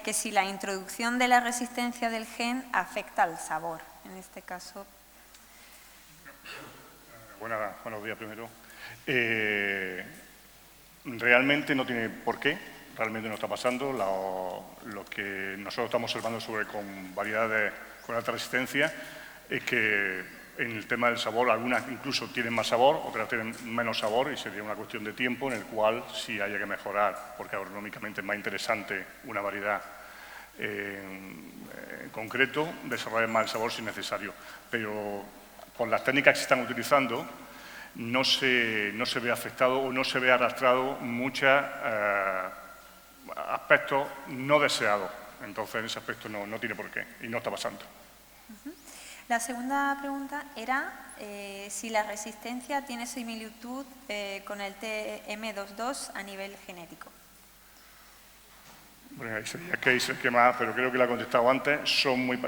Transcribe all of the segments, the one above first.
que si la introducción de la resistencia del gen afecta al sabor. En este caso... Buenos días primero. Realmente no tiene por qué, realmente no está pasando. Lo que nosotros estamos observando con variedades con alta resistencia es que en el tema del sabor, algunas incluso tienen más sabor, otras tienen menos sabor, y sería una cuestión de tiempo en el cual sí haya que mejorar, porque agronómicamente es más interesante una variedad en concreto, desarrollar más el sabor si es necesario. Pero con las técnicas que se están utilizando no se ve afectado o no se ve arrastrado muchos aspectos no deseados. Entonces, en ese aspecto no tiene por qué y no está pasando. La segunda pregunta era si la resistencia tiene similitud con el TM22 a nivel genético. Bueno, ahí sería Case el que más, pero creo que la he contestado antes.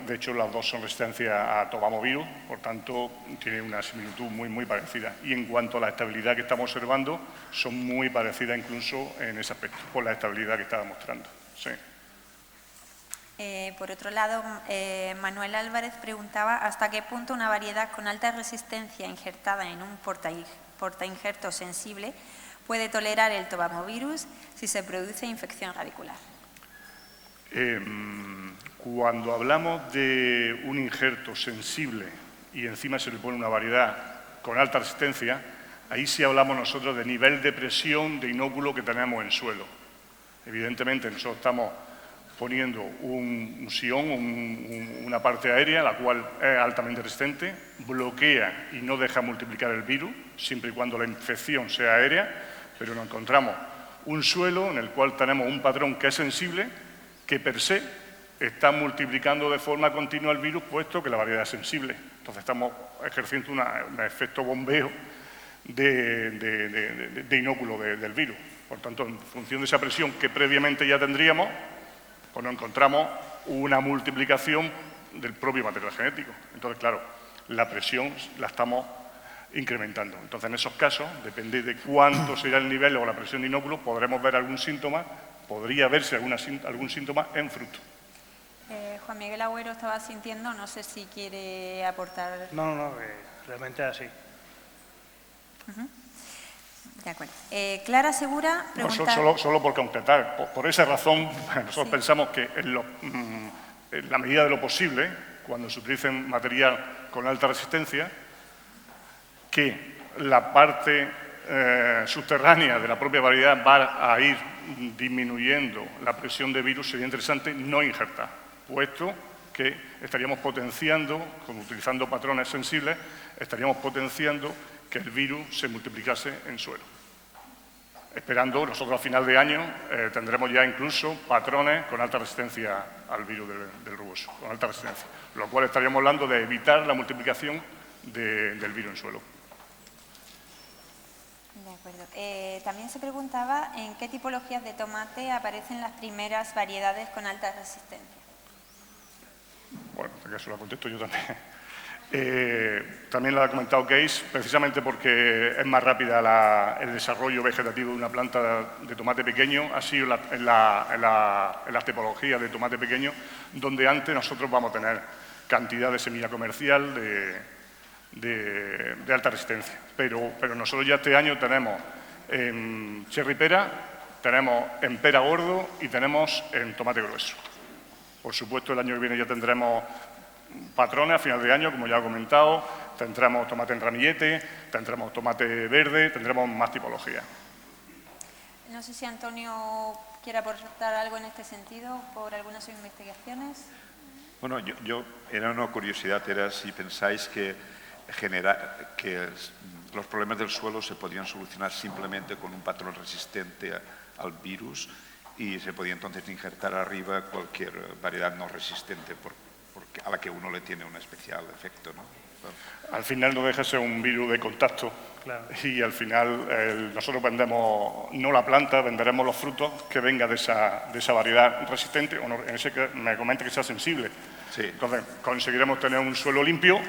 De hecho, las dos son resistencia a tobamovirus, por tanto, tiene una similitud muy parecida. Y en cuanto a la estabilidad que estamos observando, son muy parecidas incluso en ese aspecto, por la estabilidad que está demostrando. Sí. Por otro lado, Manuel Álvarez preguntaba hasta qué punto una variedad con alta resistencia injertada en un portainjerto sensible puede tolerar el tobamovirus si se produce infección radicular. Cuando hablamos de un injerto sensible y encima se le pone una variedad con alta resistencia, ahí sí hablamos nosotros de nivel de presión de inóculo que tenemos en suelo. Evidentemente, nosotros estamos poniendo un sion, una parte aérea, la cual es altamente resistente, bloquea y no deja multiplicar el virus, siempre y cuando la infección sea aérea, pero nos encontramos un suelo en el cual tenemos un patrón que es sensible, que per se está multiplicando de forma continua el virus, puesto que la variedad es sensible. Entonces estamos ejerciendo un efecto bombeo de inóculo del virus. Por tanto, en función de esa presión que previamente ya tendríamos, pues nos encontramos una multiplicación del propio material genético. Entonces, claro, la presión la estamos incrementando. Entonces, en esos casos, depende de cuánto será el nivel o la presión de inóculo, podremos ver algún síntoma, podría verse algún síntoma en fruto. Juan Miguel Agüero estaba sintiendo, no sé si quiere aportar... No, realmente es así. De acuerdo. Clara Segura pregunta... Solo por completar, por esa razón, nosotros pensamos que en la medida de lo posible, cuando se utilice material con alta resistencia, que la parte subterránea de la propia variedad va a ir disminuyendo la presión de virus, sería interesante no injertar, puesto que estaríamos potenciando, utilizando patrones sensibles, estaríamos potenciando que el virus se multiplicase en suelo. Esperando, nosotros a final de año tendremos ya incluso patrones con alta resistencia al virus del rugoso, con alta resistencia, lo cual estaríamos hablando de evitar la multiplicación del virus en suelo. De acuerdo. También se preguntaba en qué tipologías de tomate aparecen las primeras variedades con alta resistencia. Bueno, en este caso la contesto yo también. También lo ha comentado Case, precisamente porque es más rápida el desarrollo vegetativo de una planta de tomate pequeño, ha sido en las tipologías de tomate pequeño, donde antes nosotros vamos a tener cantidad de semilla comercial de alta resistencia. Pero nosotros ya este año tenemos en cherry pera, tenemos en pera gordo y tenemos en tomate grueso. Por supuesto, el año que viene ya tendremos patrones a final de año, como ya he comentado, tendremos tomate en ramillete, tendremos tomate verde, tendremos más tipologías. No sé si Antonio quiere aportar algo en este sentido por algunas investigaciones. Bueno, yo era una curiosidad, era si pensáis que los problemas del suelo se podían solucionar simplemente con un patrón resistente al virus y se podía entonces injertar arriba cualquier variedad no resistente a la que uno le tiene un especial efecto, ¿no? Al final no deja de ser un virus de contacto. Claro. Y al final nosotros vendemos no la planta, venderemos los frutos que venga de esa variedad resistente, o no, en ese que me comenta que sea sensible. Sí. Entonces conseguiremos tener un suelo limpio,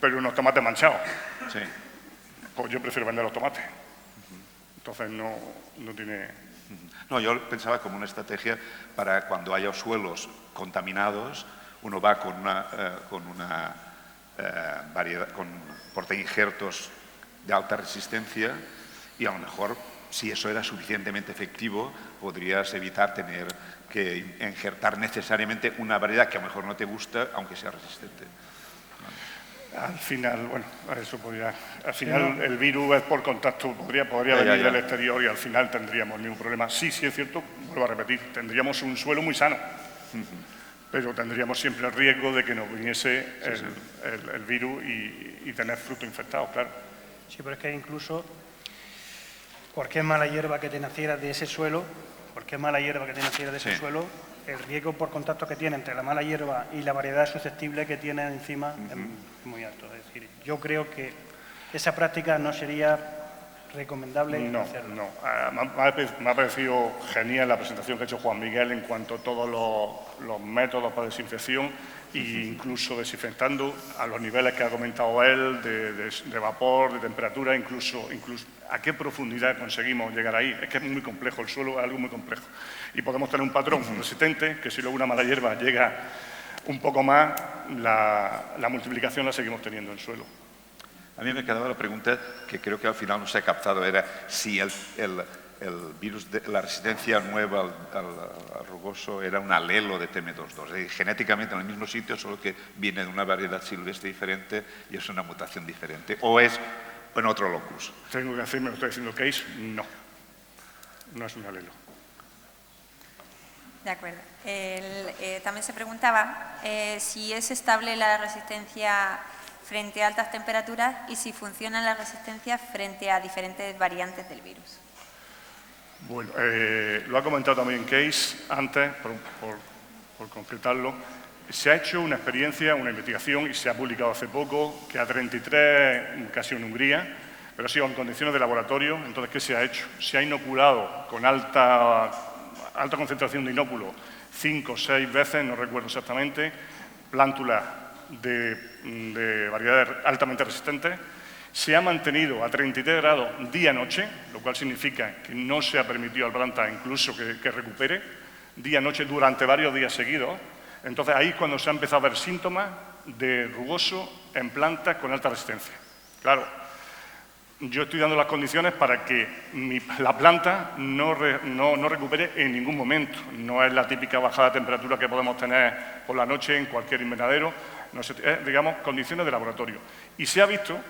pero unos tomates manchados. Sí. Pues yo prefiero vender los tomates. Entonces no tiene No, yo pensaba como una estrategia para cuando haya suelos contaminados, uno va con una variedad, con portainjertos de alta resistencia y a lo mejor, si eso era suficientemente efectivo, podrías evitar tener que injertar necesariamente una variedad que a lo mejor no te gusta, aunque sea resistente. Al final, bueno, eso podría... Al final el virus es por contacto, podría venir del exterior y al final tendríamos el mismo problema. Sí, sí es cierto, vuelvo a repetir, tendríamos un suelo muy sano, pero tendríamos siempre el riesgo de que nos viniese el virus y tener fruto infectado, claro. Sí, pero es que incluso cualquier mala hierba que te naciera de ese suelo, el riesgo por contacto que tiene entre la mala hierba y la variedad susceptible que tiene encima es muy alto. Es decir, yo creo que esa práctica no sería recomendable hacerlo. No. Me ha parecido genial la presentación que ha hecho Juan Miguel en cuanto a todos los métodos para desinfección e incluso desinfectando a los niveles que ha comentado él, de vapor, de temperatura, incluso a qué profundidad conseguimos llegar ahí. Es que es muy complejo, el suelo es algo muy complejo. Y podemos tener un patrón resistente que si luego una mala hierba llega un poco más, la multiplicación la seguimos teniendo en el suelo. A mí me quedaba la pregunta que creo que al final no se ha captado, era si el virus de la resistencia nueva al rugoso era un alelo de TM22, es decir, genéticamente en el mismo sitio, solo que viene de una variedad silvestre diferente y es una mutación diferente, o es en otro locus. Tengo que decirme, lo estoy diciendo Case, no es un alelo. De acuerdo. También se preguntaba si es estable la resistencia frente a altas temperaturas y si funciona la resistencia frente a diferentes variantes del virus. Bueno, lo ha comentado también Case antes, por concretarlo. Se ha hecho una experiencia, una investigación y se ha publicado hace poco que a 33, casi en Hungría, pero ha sido en condiciones de laboratorio. Entonces, ¿qué se ha hecho? Se ha inoculado con alta concentración de inóculo 5 o 6 veces, no recuerdo exactamente, plántulas de variedades altamente resistentes. Se ha mantenido a 33 grados día-noche, lo cual significa que no se ha permitido a la planta incluso que recupere día-noche durante varios días seguidos. Entonces, ahí es cuando se ha empezado a ver síntomas de rugoso en plantas con alta resistencia. Claro, yo estoy dando las condiciones para que la planta no recupere en ningún momento. No es la típica bajada de temperatura que podemos tener por la noche en cualquier invernadero. No es, digamos, condiciones de laboratorio. Y se ha visto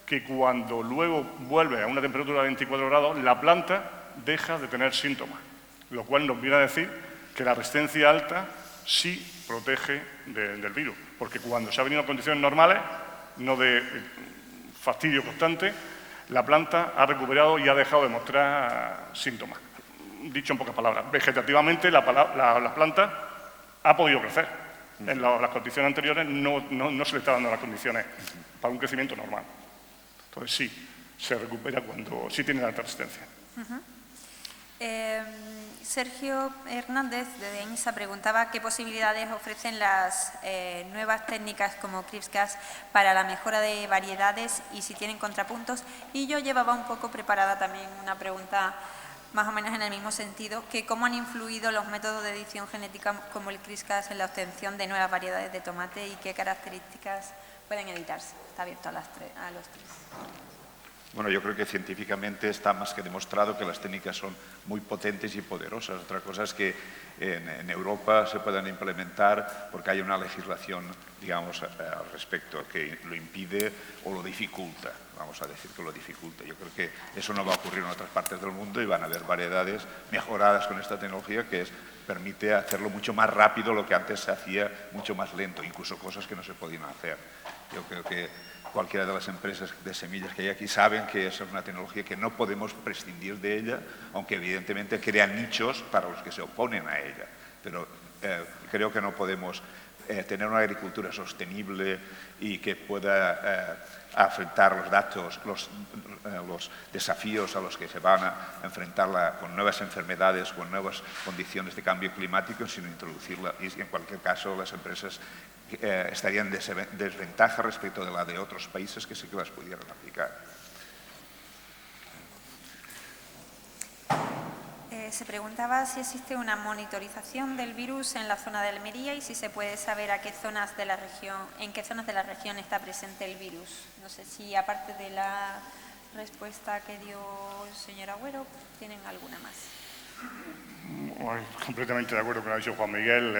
que cuando luego vuelve a una temperatura de 24 grados, la planta deja de tener síntomas, lo cual nos viene a decir que la resistencia alta sí protege del virus, porque cuando se ha venido a condiciones normales, no de fastidio constante, la planta ha recuperado y ha dejado de mostrar síntomas. Dicho en pocas palabras, vegetativamente la planta ha podido crecer. En las condiciones anteriores no se le está dando las condiciones para un crecimiento normal. Entonces sí, se recupera cuando sí tiene alta resistencia. Sergio Hernández de ENISA preguntaba qué posibilidades ofrecen las nuevas técnicas como CRISPR-Cas para la mejora de variedades y si tienen contrapuntos. Y yo llevaba un poco preparada también una pregunta más o menos en el mismo sentido, que cómo han influido los métodos de edición genética como el CRISPR-Cas en la obtención de nuevas variedades de tomate y qué características pueden editarse. Está abierto a los tres. Bueno, yo creo que científicamente está más que demostrado que las técnicas son muy potentes y poderosas. Otra cosa es que en Europa se puedan implementar porque hay una legislación, digamos, al respecto que lo impide o lo dificulta. Vamos a decir que lo dificulta. Yo creo que eso no va a ocurrir en otras partes del mundo y van a haber variedades mejoradas con esta tecnología que permite hacerlo mucho más rápido lo que antes se hacía mucho más lento, incluso cosas que no se podían hacer. Yo creo que cualquiera de las empresas de semillas que hay aquí saben que esa es una tecnología que no podemos prescindir de ella, aunque evidentemente crea nichos para los que se oponen a ella. Pero creo que no podemos tener una agricultura sostenible y que pueda afrontar los desafíos a los que se van a enfrentar con nuevas enfermedades, con nuevas condiciones de cambio climático, sin introducirla. Y en cualquier caso, las empresas estarían en desventaja respecto de la de otros países que sí que las pudieran aplicar. Se preguntaba si existe una monitorización del virus en la zona de Almería y si se puede saber en qué zonas de la región está presente el virus. No sé si, aparte de la respuesta que dio el señor Agüero, tienen alguna más. Completamente de acuerdo con lo que ha dicho Juan Miguel.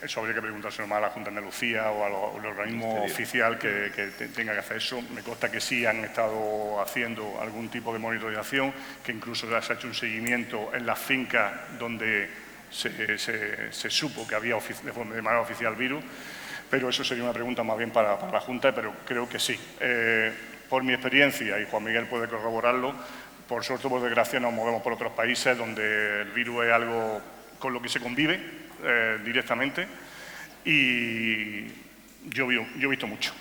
Eso habría que preguntárselo más a la Junta de Andalucía o al organismo oficial que tenga que hacer eso. Me consta que sí han estado haciendo algún tipo de monitorización, que incluso se ha hecho un seguimiento en las fincas donde se supo que había de manera oficial virus, pero eso sería una pregunta más bien para la Junta, pero creo que sí. Por mi experiencia, y Juan Miguel puede corroborarlo, por suerte o por desgracia nos movemos por otros países donde el virus es algo con lo que se convive directamente, y yo he visto mucho,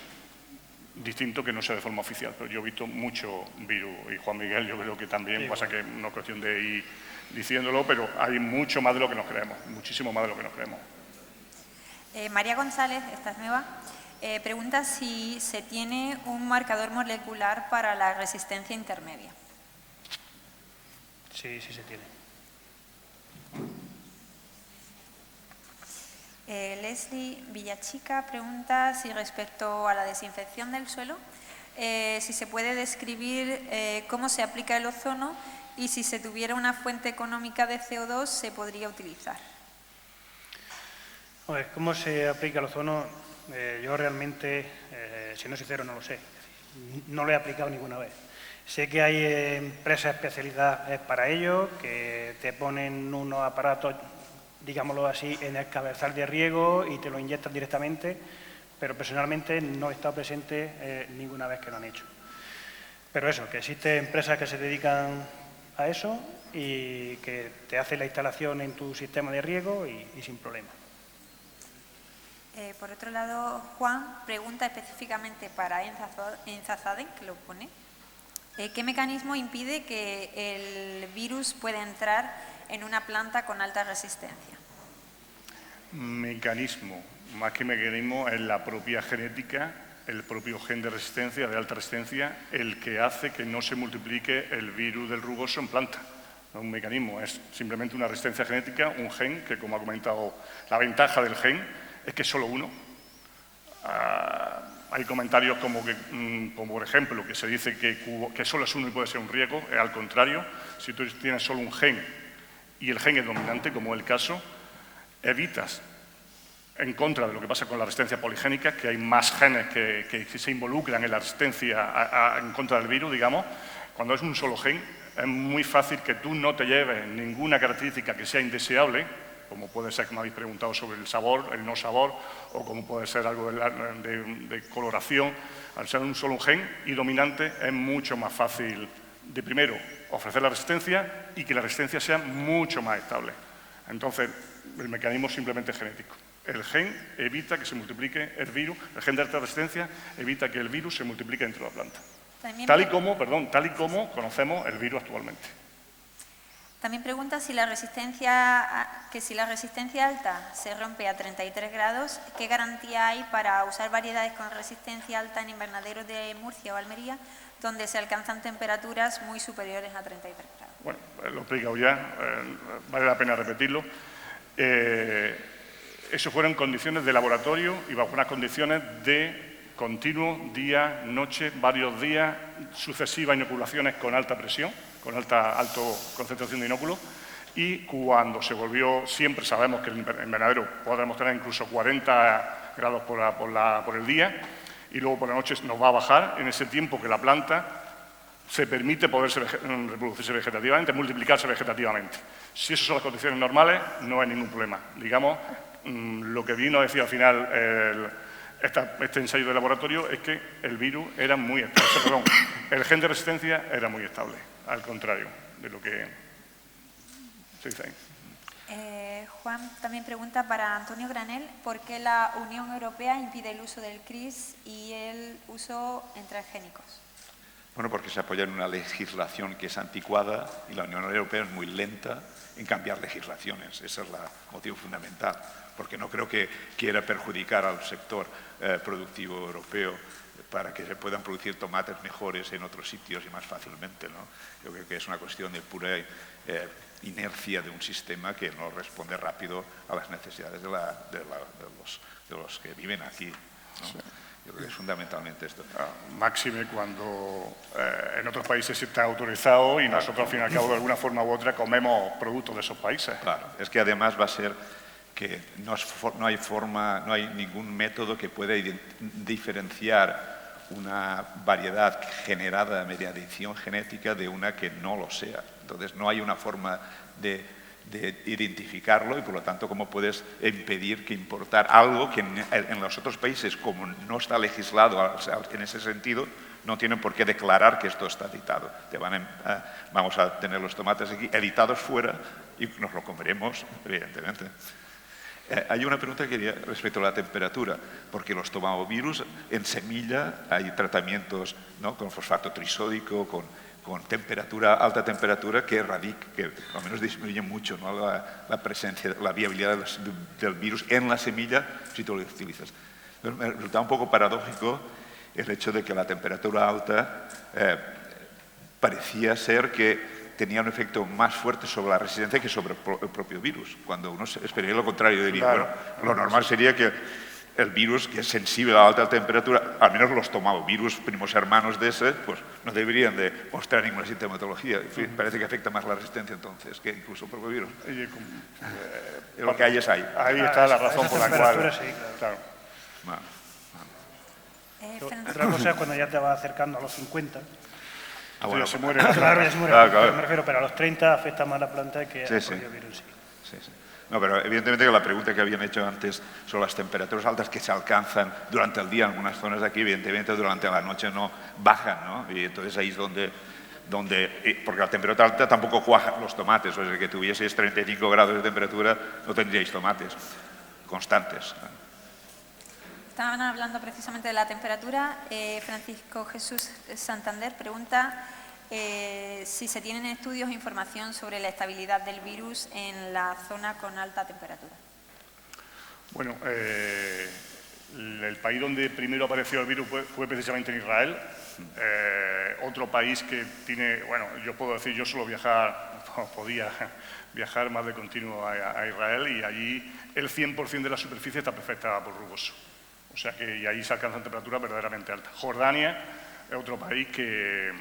distinto que no sea de forma oficial, pero yo he visto mucho virus, y Juan Miguel yo creo que también, pasa que no es cuestión de ir diciéndolo, pero hay mucho más de lo que nos creemos, muchísimo más de lo que nos creemos. María González, esta es nueva, pregunta si se tiene un marcador molecular para la resistencia intermedia. Sí, sí se tiene. Leslie Villachica pregunta si respecto a la desinfección del suelo, si se puede describir cómo se aplica el ozono y si se tuviera una fuente económica de CO2 se podría utilizar. ¿Cómo se aplica el ozono? Yo realmente, si no soy sincero, no lo sé. No lo he aplicado ninguna vez. Sé que hay empresas especializadas para ello, que te ponen unos aparatos, digámoslo así, en el cabezal de riego y te lo inyectan directamente, pero personalmente no he estado presente ninguna vez que lo han hecho. Pero eso, que existen empresas que se dedican a eso y que te hacen la instalación en tu sistema de riego y sin problema. Por otro lado, Juan pregunta específicamente para Enzazaden, que lo pone. ¿Qué mecanismo impide que el virus pueda entrar en una planta con alta resistencia? Mecanismo, más que mecanismo, es la propia genética, el propio gen de resistencia, de alta resistencia, el que hace que no se multiplique el virus del rugoso en planta. No es un mecanismo, es simplemente una resistencia genética, un gen que, como ha comentado, la ventaja del gen es que es solo uno. Hay comentarios como por ejemplo, que se dice que solo es uno y puede ser un riesgo. Es al contrario, si tú tienes solo un gen y el gen es dominante, como es el caso, evitas, en contra de lo que pasa con la resistencia poligénica, que hay más genes que se involucran en la resistencia en contra del virus, digamos. Cuando es un solo gen, es muy fácil que tú no te lleves ninguna característica que sea indeseable, como puede ser que me habéis preguntado sobre el sabor, el no sabor, o como puede ser algo de coloración. Al ser un solo gen y dominante, es mucho más fácil de, primero, ofrecer la resistencia y que la resistencia sea mucho más estable. Entonces, el mecanismo es simplemente genético. El gen evita que se multiplique el virus, el gen de alta resistencia evita que el virus se multiplique dentro de la planta. Tal y como conocemos el virus actualmente. También pregunta si la resistencia alta se rompe a 33 grados, ¿qué garantía hay para usar variedades con resistencia alta en invernaderos de Murcia o Almería, donde se alcanzan temperaturas muy superiores a 33 grados? Bueno, lo he explicado ya, vale la pena repetirlo. Eso fueron condiciones de laboratorio y bajo unas condiciones de continuo, día, noche, varios días, sucesivas inoculaciones con alta presión, con alta concentración de inóculos, y cuando se volvió, siempre sabemos que en el invernadero podremos tener incluso 40 grados por el día, y luego por la noche nos va a bajar en ese tiempo que la planta se permite poderse reproducirse vegetativamente, multiplicarse vegetativamente. Si esas son las condiciones normales, no hay ningún problema. Digamos, lo que vino a decir al final este ensayo de laboratorio es que el virus era muy estable, el gen de resistencia era muy estable, al contrario de lo que se dice ahí. Juan también pregunta para Antonio Granel, ¿por qué la Unión Europea impide el uso del CRIS y el uso en transgénicos? Bueno, porque se apoya en una legislación que es anticuada y la Unión Europea es muy lenta en cambiar legislaciones. Ese es el motivo fundamental, porque no creo que quiera perjudicar al sector productivo europeo para que se puedan producir tomates mejores en otros sitios y más fácilmente, ¿no? Yo creo que es una cuestión de pura inercia de un sistema que no responde rápido a las necesidades de los que viven aquí, ¿no? Sí. Yo creo que es fundamentalmente esto. Máxime cuando en otros países sí está autorizado y nosotros al fin y al cabo de alguna forma u otra comemos productos de esos países. Claro, es que además va a ser que no hay ningún método que pueda diferenciar una variedad generada mediante edición genética de una que no lo sea. Entonces no hay una forma de identificarlo y por lo tanto cómo puedes impedir que importar algo que en los otros países, como no está legislado en ese sentido, no tienen por qué declarar que esto está editado. Vamos a tener los tomates aquí editados fuera y nos lo comeremos, evidentemente. Hay una pregunta que quería respecto a la temperatura, porque los tomaovirus en semilla hay tratamientos, ¿no?, con fosfato trisódico, con alta temperatura que al menos disminuye mucho, ¿no?, la presencia, la viabilidad del virus en la semilla si tú lo utilizas. Pero me resulta un poco paradójico el hecho de que la temperatura alta parecía ser que tenía un efecto más fuerte sobre la resistencia que sobre el propio virus, cuando uno esperaría lo contrario. Diría, claro, bueno, lo normal sería que el virus, que es sensible a la alta temperatura, al menos los tomaovirus, primos hermanos de ese, pues no deberían de mostrar ninguna sintomatología. En fin, parece que afecta más la resistencia entonces que incluso el propio virus. Lo que hay es ahí. Ahí está la razón por la cual... Sí, claro. Otra cosa es cuando ya te vas acercando a los 50. Bueno, se muere. Claro, ya se muere. Claro. Me refiero, pero a los 30 afecta más la planta que al propio virus. Sí. No, pero evidentemente la pregunta que habían hecho antes sobre las temperaturas altas que se alcanzan durante el día en algunas zonas de aquí, evidentemente durante la noche no bajan, ¿no? Y entonces ahí es donde porque la temperatura alta tampoco cuajan los tomates, o sea, que tuvieseis 35 grados de temperatura no tendríais tomates constantes. Estaban hablando precisamente de la temperatura. Francisco Jesús Santander pregunta si se tienen estudios e información sobre la estabilidad del virus en la zona con alta temperatura. Bueno, el país donde primero apareció el virus fue precisamente en Israel. Otro país que tiene, bueno, yo puedo decir, yo suelo podía viajar más de continuo a Israel y allí el 100% de la superficie está perfecta por rugoso. O sea que y ahí se alcanzan temperaturas verdaderamente altas. Jordania es otro país que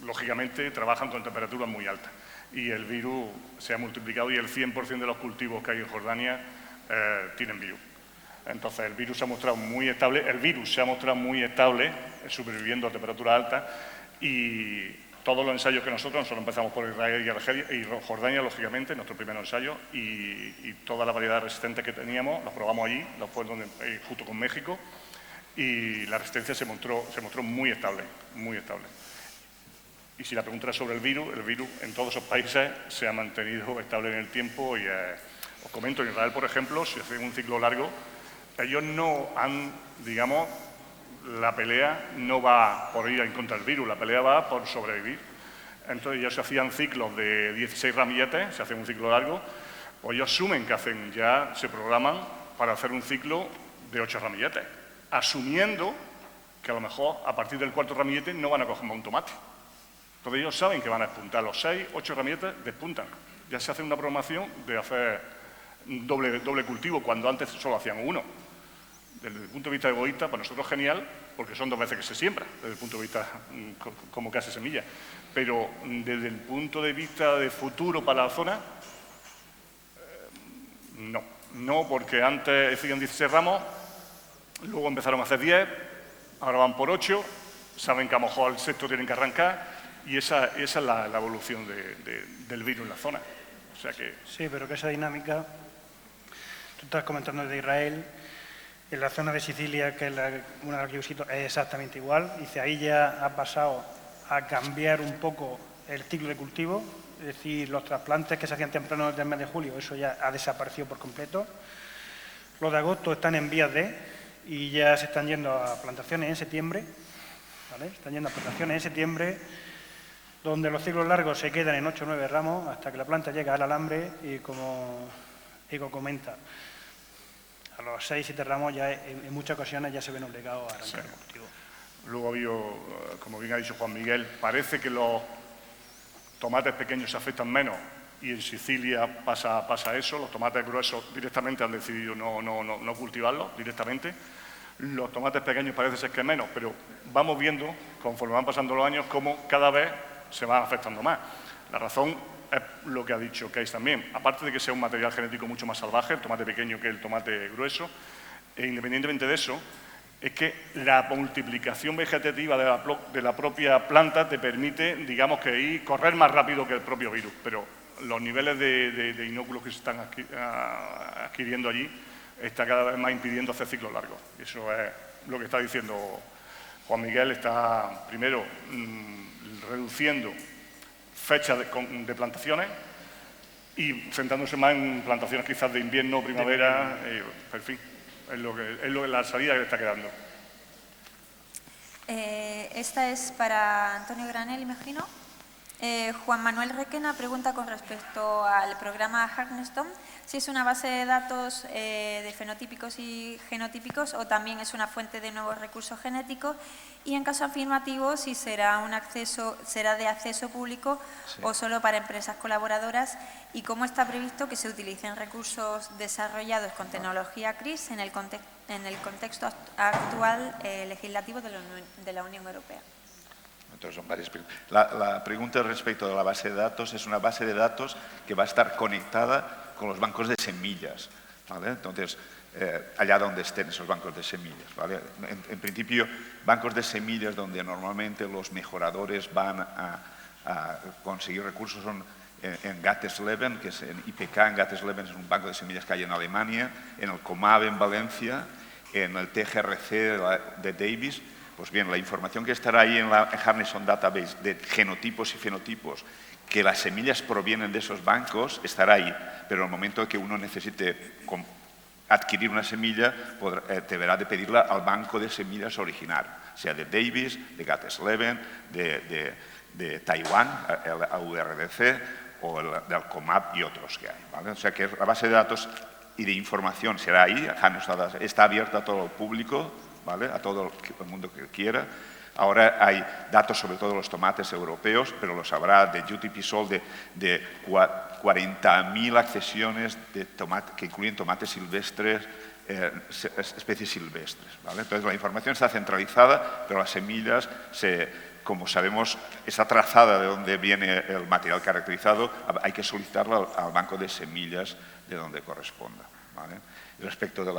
lógicamente trabajan con temperaturas muy altas. Y el virus se ha multiplicado y el 100% de los cultivos que hay en Jordania tienen virus. Entonces el virus se ha mostrado muy estable, sobreviviendo a temperaturas altas y todos los ensayos que nosotros empezamos por Israel y Argelia y Jordania, lógicamente, nuestro primer ensayo, y toda la variedad resistente que teníamos, los probamos allí, junto con México, y la resistencia se mostró muy estable, muy estable. Y si la pregunta es sobre el virus en todos esos países se ha mantenido estable en el tiempo y os comento, en Israel, por ejemplo, si hacen un ciclo largo, ellos no han, digamos, la pelea no va por ir en contra del virus, la pelea va por sobrevivir. Entonces ellos se hacían ciclos de 16 ramilletes, se hacen un ciclo largo, pues ellos asumen que se programan para hacer un ciclo de 8 ramilletes, asumiendo que a lo mejor a partir del 4.º ramillete no van a coger más un tomate. Entonces ellos saben que van a despuntar, los 6, 8 ramilletes despuntan. Ya se hace una programación de hacer doble cultivo, cuando antes solo hacían uno. Desde el punto de vista egoísta, para nosotros genial, porque son 2 veces que se siembra, desde el punto de vista como que hace semilla. Pero desde el punto de vista de futuro para la zona, no, porque antes hacían 16 ramos, luego empezaron a hacer 10, ahora van por 8, saben que a lo mejor al sexto tienen que arrancar, y esa es la evolución del virus en la zona. O sea que... Sí, pero que esa dinámica, tú estás comentando de Israel, en la zona de Sicilia, que es una de las que visito, es exactamente igual. Dice, ahí ya ha pasado a cambiar un poco el ciclo de cultivo, es decir, los trasplantes que se hacían temprano desde el mes de julio, eso ya ha desaparecido por completo. Los de agosto están en vías y ya se están yendo a plantaciones en septiembre, ¿vale? Están yendo a plantaciones en septiembre, donde los ciclos largos se quedan en 8 o 9 ramos hasta que la planta llega al alambre y como Ico comenta, a los 6 o 7 ramos ya en muchas ocasiones ya se ven obligados a arrancar el cultivo. Luego ha habido, como bien ha dicho Juan Miguel, parece que los tomates pequeños se afectan menos y en Sicilia pasa eso. Los tomates gruesos directamente han decidido no cultivarlos directamente. Los tomates pequeños parece ser que menos, pero vamos viendo, conforme van pasando los años, cómo cada vez se van afectando más. La razón es lo que ha dicho Kees también. Aparte de que sea un material genético mucho más salvaje, el tomate pequeño que el tomate grueso, e independientemente de eso, es que la multiplicación vegetativa de la propia planta te permite, digamos, correr más rápido que el propio virus, pero los niveles de inóculos que se están adquiriendo allí está cada vez más impidiendo hacer ciclos largos. Y eso es lo que está diciendo Juan Miguel. Está, primero, reduciendo fechas de plantaciones y centrándose más en plantaciones quizás de invierno, primavera, en fin, es lo que la salida que le está quedando. Esta es para Antonio Granel, imagino. Juan Manuel Requena pregunta con respecto al programa Harnestone si es una base de datos de fenotípicos y genotípicos o también es una fuente de nuevos recursos genéticos, y en caso afirmativo si será de acceso público o solo para empresas colaboradoras, y cómo está previsto que se utilicen recursos desarrollados con tecnología CRIS en el contexto actual legislativo de la Unión Europea. Entonces, son varias preguntas. La pregunta respecto a la base de datos es una base de datos que va a estar conectada con los bancos de semillas, ¿vale? Entonces, allá donde estén esos bancos de semillas, ¿vale? En principio, bancos de semillas donde normalmente los mejoradores van a conseguir recursos son en Gatesleben, que es en IPK, en Gatesleben es un banco de semillas que hay en Alemania, en el COMAB en Valencia, en el TGRC de Davis. Pues bien, la información que estará ahí en la Harnestone Database de genotipos y fenotipos, que las semillas provienen de esos bancos, estará ahí. Pero en el momento que uno necesite adquirir una semilla, deberá de pedirla al banco de semillas original, sea de Davis, de Gatesleben, de Taiwán, el AURDC, o del COMAP y otros que hay, ¿vale? O sea que la base de datos y de información será ahí. Harnestone está abierta a todo el público, ¿vale? A todo el mundo que quiera. Ahora hay datos sobre todo los tomates europeos, pero los habrá de UTP-SOL de 40.000 accesiones de tomate, que incluyen tomates silvestres, especies silvestres, ¿vale? Entonces la información está centralizada, pero las semillas, como sabemos, está trazada de dónde viene el material caracterizado, hay que solicitarlo al banco de semillas de donde corresponda, ¿vale? Respecto de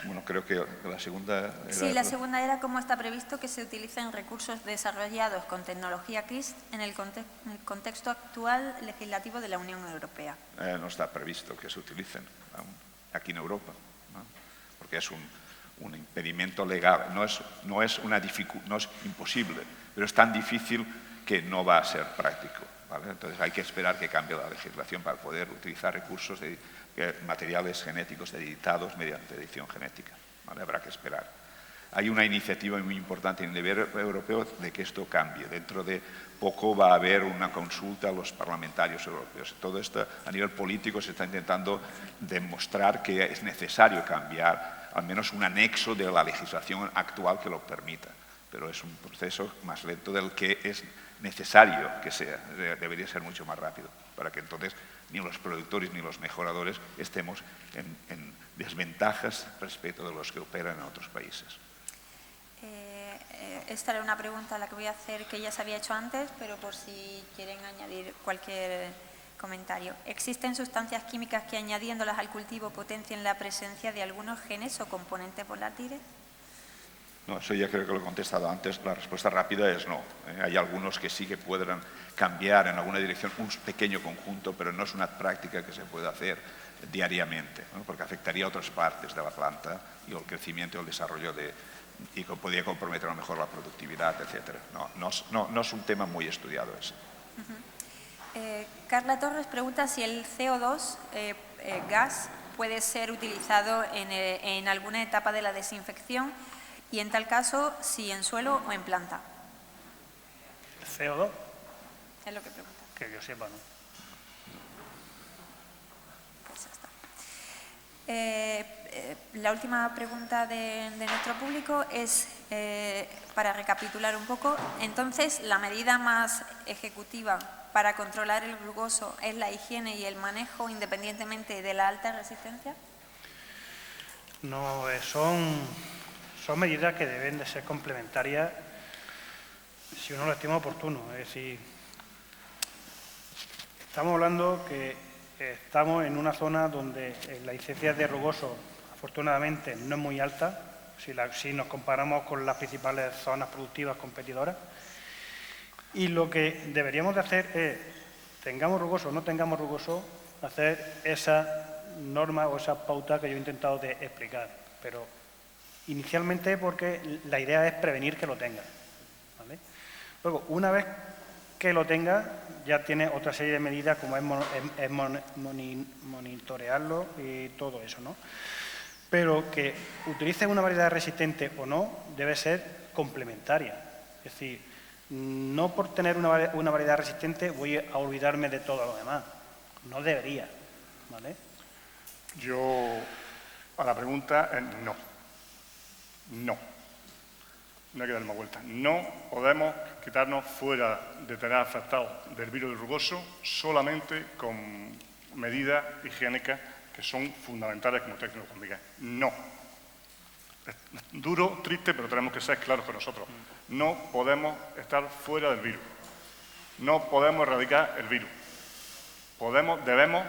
bueno, creo que la segunda era... Sí, la segunda era cómo está previsto que se utilicen recursos desarrollados con tecnología CRISP en el contexto actual legislativo de la Unión Europea. No está previsto que se utilicen aquí en Europa, ¿no? Porque es un impedimento legal, no es imposible, pero es tan difícil que no va a ser práctico, ¿vale? Entonces hay que esperar que cambie la legislación para poder utilizar recursos de materiales genéticos editados mediante edición genética, ¿vale? Habrá que esperar. Hay una iniciativa muy importante en el nivel europeo de que esto cambie. Dentro de poco va a haber una consulta a los parlamentarios europeos. Todo esto a nivel político se está intentando demostrar que es necesario cambiar al menos un anexo de la legislación actual que lo permita. Pero es un proceso más lento del que es necesario que sea. Debería ser mucho más rápido para que entonces ni los productores ni los mejoradores estemos en desventajas respecto de los que operan en otros países. Esta era una pregunta a la que voy a hacer que ya se había hecho antes, pero por si quieren añadir cualquier comentario. ¿Existen sustancias químicas que añadiéndolas al cultivo potencien la presencia de algunos genes o componentes volátiles? No, eso ya creo que lo he contestado antes. La respuesta rápida es no. Hay algunos que sí que podrán cambiar en alguna dirección un pequeño conjunto, pero no es una práctica que se puede hacer diariamente, ¿no? Porque afectaría a otras partes de la planta y el crecimiento y el desarrollo y podría comprometer a lo mejor la productividad, etc. No es un tema muy estudiado ese. Carla Torres pregunta si el CO2 gas puede ser utilizado en alguna etapa de la desinfección, y en tal caso, si en suelo o en planta. ¿CO2? Es lo que pregunta. Que yo sepa, ¿no? Pues ya la última pregunta de nuestro público es, para recapitular un poco, entonces, ¿la medida más ejecutiva para controlar el rugoso es la higiene y el manejo independientemente de la alta resistencia? No, son medidas que deben de ser complementarias si uno lo estima oportuno. Es decir, estamos hablando que estamos en una zona donde la incidencia de rugoso, afortunadamente, no es muy alta, si nos comparamos con las principales zonas productivas competidoras. Y lo que deberíamos de hacer es, tengamos rugoso o no tengamos rugoso, hacer esa norma o esa pauta que yo he intentado de explicar. Pero inicialmente porque la idea es prevenir que lo tenga, ¿vale? Luego, una vez que lo tenga, ya tiene otra serie de medidas como es monitorearlo y todo eso, ¿no? Pero que utilice una variedad resistente o no debe ser complementaria. Es decir, no por tener una variedad resistente voy a olvidarme de todo lo demás. No debería, ¿vale? Yo, a la pregunta, no. No. No hay que dar más vuelta. No podemos quitarnos fuera de tener afectado del virus del rugoso solamente con medidas higiénicas que son fundamentales, como usted dijo, Juan Miguel. No. Es duro, triste, pero tenemos que ser claros con nosotros. No podemos estar fuera del virus. No podemos erradicar el virus. Debemos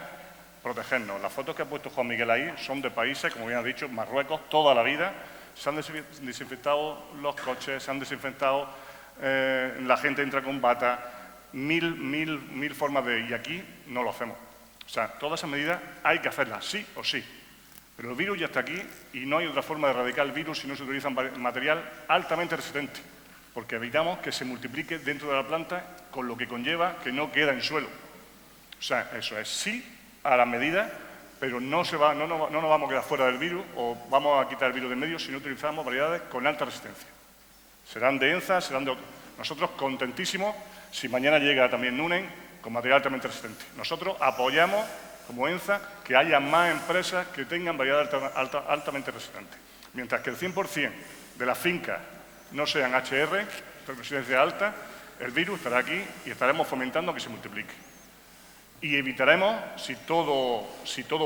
protegernos. Las fotos que ha puesto Juan Miguel ahí son de países, como bien ha dicho, Marruecos, toda la vida. Se han desinfectado los coches, se han desinfectado, la gente entra con bata, mil formas de... Y aquí no lo hacemos. O sea, todas esas medidas hay que hacerlas, sí o sí. Pero el virus ya está aquí y no hay otra forma de erradicar el virus si no se utiliza material altamente resistente, porque evitamos que se multiplique dentro de la planta, con lo que conlleva que no queda en suelo. O sea, eso es sí a las medidas, pero no nos vamos a quedar fuera del virus o vamos a quitar el virus de medio si no utilizamos variedades con alta resistencia. Serán de ENZA, serán de... Nosotros contentísimos si mañana llega también Nunen con material altamente resistente. Nosotros apoyamos, como ENZA, que haya más empresas que tengan variedades altamente resistentes. Mientras que el 100% de las fincas no sean HR, resistencia alta, el virus estará aquí y estaremos fomentando que se multiplique. Y evitaremos, si todo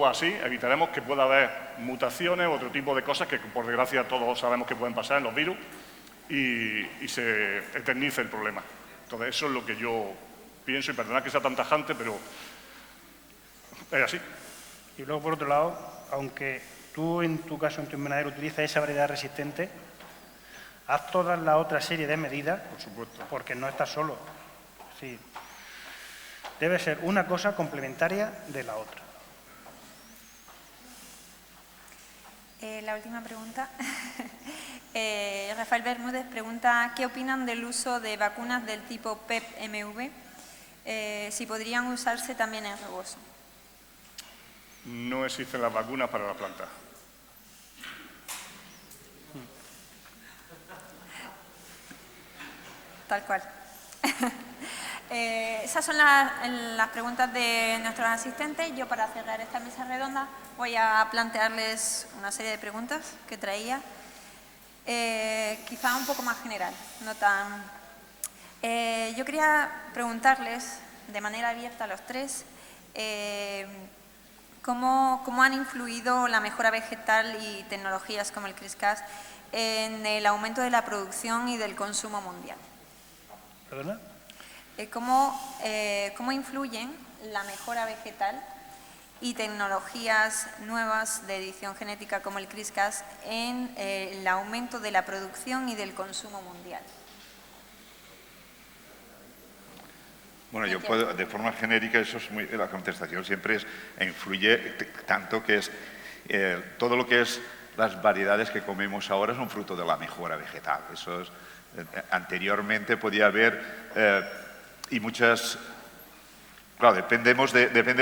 va así, evitaremos que pueda haber mutaciones u otro tipo de cosas que, por desgracia, todos sabemos que pueden pasar en los virus y se eternice el problema. Entonces, eso es lo que yo pienso, y perdonad que sea tan tajante, pero es así. Y luego, por otro lado, aunque tú, en tu caso, en tu invernadero, utilizas esa variedad resistente, haz toda la otra serie de medidas, por supuesto, porque no estás solo. Sí. Debe ser una cosa complementaria de la otra. La última pregunta. Rafael Bermúdez pregunta, ¿qué opinan del uso de vacunas del tipo PEP-MV? Si podrían usarse también en rugoso. No existen las vacunas para la planta. Tal cual. Esas son las preguntas de nuestros asistentes. Yo, para cerrar esta mesa redonda, voy a plantearles una serie de preguntas que traía, quizá un poco más general, no tan... yo quería preguntarles, de manera abierta a los tres, ¿cómo han influido la mejora vegetal y tecnologías como el CRISPR-Cas en el aumento de la producción y del consumo mundial? ¿Perdona? ¿Cómo influyen la mejora vegetal y tecnologías nuevas de edición genética como el CRISPR-Cas en el aumento de la producción y del consumo mundial? Bueno, yo puedo, de forma genérica, eso es la contestación siempre influye tanto que es todo lo que es las variedades que comemos ahora son fruto de la mejora vegetal. Eso es, anteriormente podía haber y muchas... Claro, depende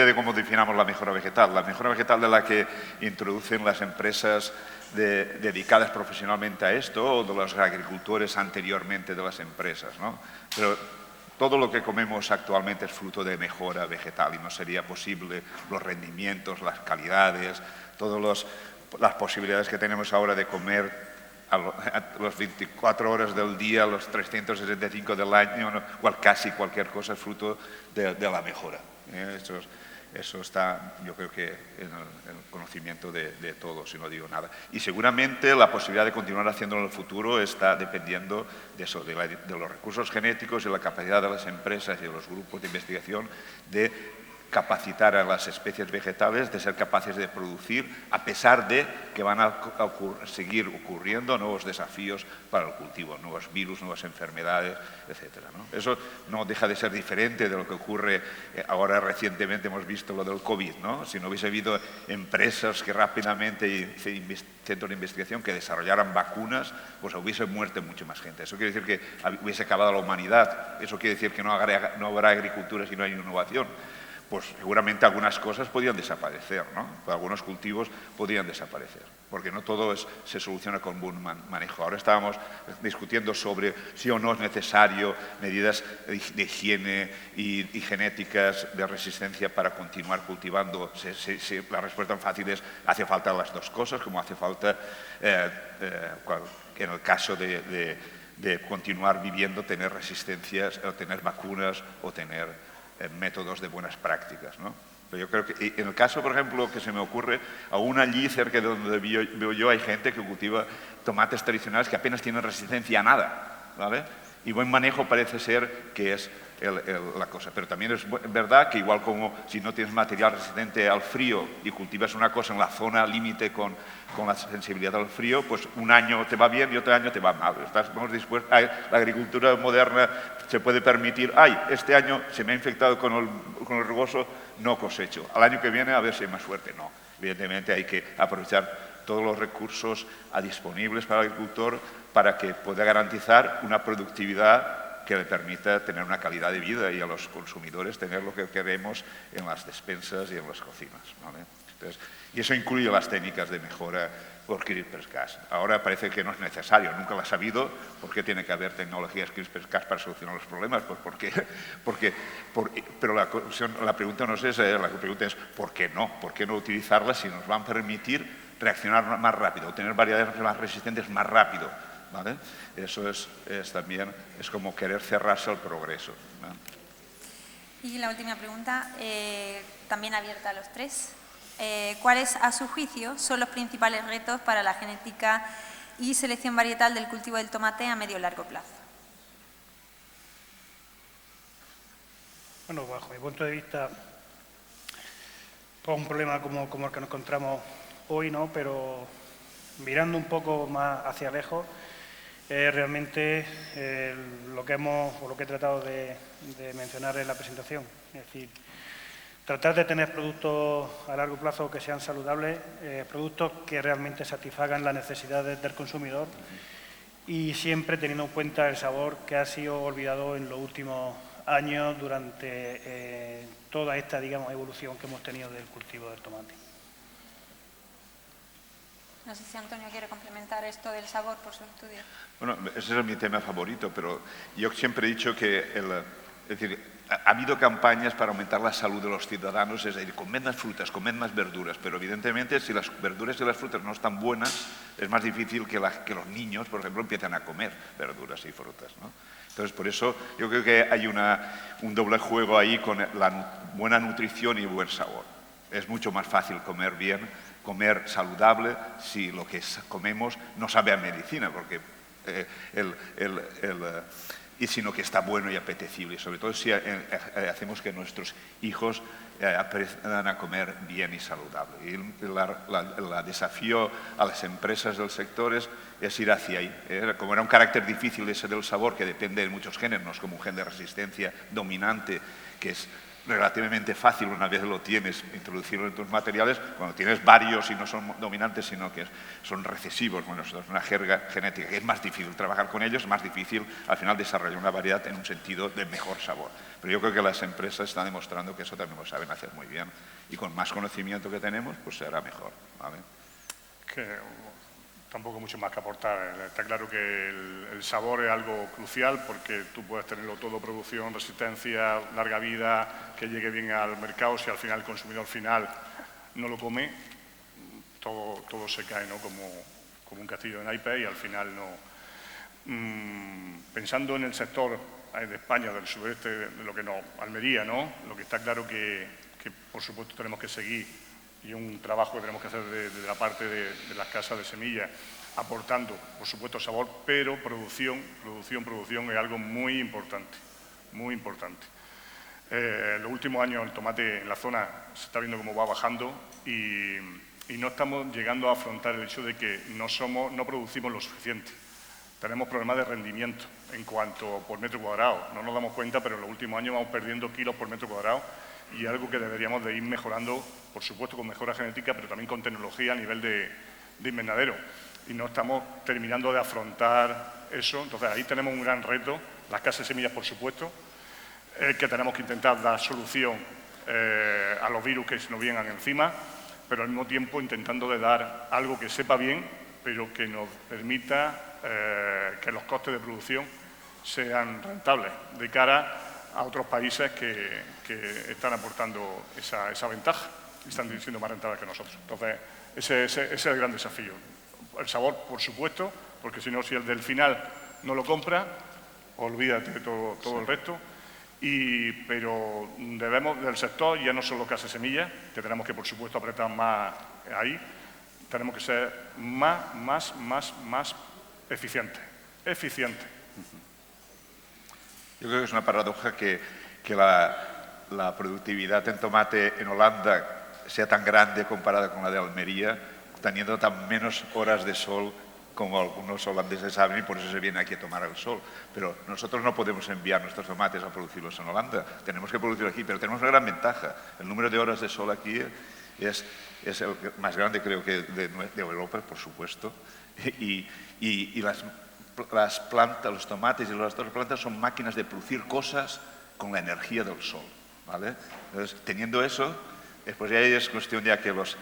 de cómo definamos la mejora vegetal. La mejora vegetal de la que introducen las empresas dedicadas profesionalmente a esto o de los agricultores anteriormente de las empresas, ¿no? Pero todo lo que comemos actualmente es fruto de mejora vegetal y no sería posible los rendimientos, las calidades, todos los las posibilidades que tenemos ahora de comer a las 24 horas del día, los 365 del año, casi cualquier cosa es fruto de la mejora. Eso está, yo creo que en el conocimiento de todos, si no digo nada. Y seguramente la posibilidad de continuar haciéndolo en el futuro está dependiendo de eso, de los recursos genéticos y la capacidad de las empresas y de los grupos de investigación de capacitar a las especies vegetales de ser capaces de producir, a pesar de que van a seguir ocurriendo nuevos desafíos para el cultivo, nuevos virus, nuevas enfermedades, etc. ¿no? Eso no deja de ser diferente de lo que ocurre ahora recientemente, hemos visto lo del COVID, ¿no? Si no hubiese habido empresas que rápidamente, centros de investigación que desarrollaran vacunas, pues hubiese muerto mucha más gente. Eso quiere decir que hubiese acabado la humanidad, eso quiere decir que no habrá agricultura si no hay innovación. Pues seguramente algunas cosas podrían desaparecer, ¿no? Algunos cultivos podrían desaparecer, porque no todo se soluciona con buen manejo. Ahora estábamos discutiendo sobre si o no es necesario medidas de higiene y genéticas de resistencia para continuar cultivando. La respuesta tan fácil es hace falta las dos cosas, como hace falta en el caso de continuar viviendo, tener resistencias, o tener vacunas o tener métodos de buenas prácticas, ¿no? Pero yo creo que en el caso, por ejemplo, que se me ocurre, aún allí cerca de donde veo yo hay gente que cultiva tomates tradicionales que apenas tienen resistencia a nada, ¿vale? Y buen manejo parece ser que es la cosa. Pero también es verdad que igual como si no tienes material resistente al frío y cultivas una cosa en la zona límite con la sensibilidad al frío, pues un año te va bien y otro año te va mal. Estamos dispuestos, la agricultura moderna se puede permitir, este año se me ha infectado con el rugoso, no cosecho. Al año que viene a ver si hay más suerte. No, evidentemente hay que aprovechar todos los recursos disponibles para el agricultor para que pueda garantizar una productividad que le permita tener una calidad de vida y a los consumidores tener lo que queremos en las despensas y en las cocinas, ¿vale? Entonces, y eso incluye las técnicas de mejora por CRISPR-Cas. Ahora parece que no es necesario, nunca lo ha sabido. ¿Por qué tiene que haber tecnologías CRISPR-Cas para solucionar los problemas? Pues pero la pregunta no es esa, la pregunta es ¿por qué no? ¿Por qué no utilizarlas si nos van a permitir reaccionar más rápido, obtener variedades más resistentes más rápido? ¿Vale? Eso es también como querer cerrarse al progreso, ¿no? Y la última pregunta, también abierta a los tres. ¿Cuáles, a su juicio, son los principales retos para la genética y selección varietal del cultivo del tomate a medio y largo plazo? Bueno, bajo mi punto de vista, pues un problema como el que nos encontramos hoy, ¿no? Pero mirando un poco más hacia lejos, realmente lo que he tratado de mencionar en la presentación. Es decir, tratar de tener productos a largo plazo que sean saludables, productos que realmente satisfagan las necesidades del consumidor y siempre teniendo en cuenta el sabor que ha sido olvidado en los últimos años durante toda esta, digamos, evolución que hemos tenido del cultivo del tomate. No sé si Antonio quiere complementar esto del sabor por su estudio. Bueno, ese es mi tema favorito, pero yo siempre he dicho que es decir, ha habido campañas para aumentar la salud de los ciudadanos, es decir, comed más frutas, comed más verduras, pero evidentemente si las verduras y las frutas no están buenas, es más difícil que los niños, por ejemplo, empiecen a comer verduras y frutas, ¿no? Entonces, por eso yo creo que hay un doble juego ahí con la buena nutrición y buen sabor. Es mucho más fácil comer bien, comer saludable, si lo que comemos no sabe a medicina, porque sino que está bueno y apetecible, sobre todo si hacemos que nuestros hijos aprendan a comer bien y saludable. Y el desafío a las empresas del sector es ir hacia ahí. Como era un carácter difícil ese del sabor, que depende de muchos genes, no es como un gen de resistencia dominante, que es relativamente fácil una vez lo tienes, introducirlo en tus materiales, cuando tienes varios y no son dominantes, sino que son recesivos, bueno, es una jerga genética, que es más difícil trabajar con ellos, es más difícil al final desarrollar una variedad en un sentido de mejor sabor. Pero yo creo que las empresas están demostrando que eso también lo saben hacer muy bien, y con más conocimiento que tenemos, pues será mejor, ¿vale? Tampoco mucho más que aportar. Está claro que el sabor es algo crucial, porque tú puedes tenerlo todo, producción, resistencia, larga vida, que llegue bien al mercado. Si al final el consumidor final no lo come, todo se cae, ¿no? como un castillo de naipes, y al final no. Pensando en el sector de España, del sudeste, de lo que no, Almería, ¿no? Lo que está claro que por supuesto tenemos que seguir, y un trabajo que tenemos que hacer de la parte de las casas de semillas, aportando, por supuesto, sabor, pero producción es algo muy importante, muy importante. En los últimos años el tomate en la zona se está viendo cómo va bajando y no estamos llegando a afrontar el hecho de que no producimos lo suficiente. Tenemos problemas de rendimiento en cuanto por metro cuadrado. No nos damos cuenta, pero en los últimos años vamos perdiendo kilos por metro cuadrado, y algo que deberíamos de ir mejorando, por supuesto con mejora genética, pero también con tecnología a nivel de invernadero. Y no estamos terminando de afrontar eso. Entonces ahí tenemos un gran reto, las casas de semillas, por supuesto, que tenemos que intentar dar solución a los virus que se nos vengan encima, pero al mismo tiempo intentando de dar algo que sepa bien, pero que nos permita que los costes de producción sean rentables de cara a otros países que están aportando esa ventaja y están siendo más rentables que nosotros. Entonces, ese es el gran desafío. El sabor, por supuesto, porque si no, si el del final no lo compra, olvídate de todo el resto. Pero debemos del sector, ya no solo casas semillas, que tenemos que, por supuesto, apretar más ahí, tenemos que ser más eficientes. Yo creo que es una paradoja que la productividad en tomate en Holanda sea tan grande comparada con la de Almería, teniendo tan menos horas de sol como algunos holandeses saben, y por eso se viene aquí a tomar el sol. Pero nosotros no podemos enviar nuestros tomates a producirlos en Holanda, tenemos que producirlos aquí, pero tenemos una gran ventaja. El número de horas de sol aquí es el más grande, creo que de Europa, por supuesto, y las plantas, los tomates y las otras plantas son máquinas de producir cosas con la energía del sol, ¿vale? Entonces, teniendo eso, pues ya es cuestión de que los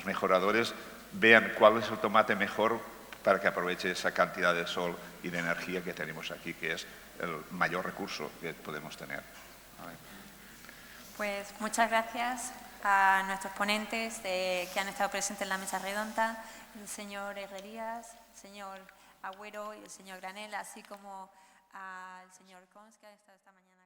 mejoradores vean cuál es el tomate mejor para que aproveche esa cantidad de sol y de energía que tenemos aquí, que es el mayor recurso que podemos tener. ¿Vale? Pues muchas gracias a nuestros ponentes que han estado presentes en la mesa redonda, el señor Herrerías, el señor Agüero y el señor Granel, así como al señor Cons, que ha estado esta mañana.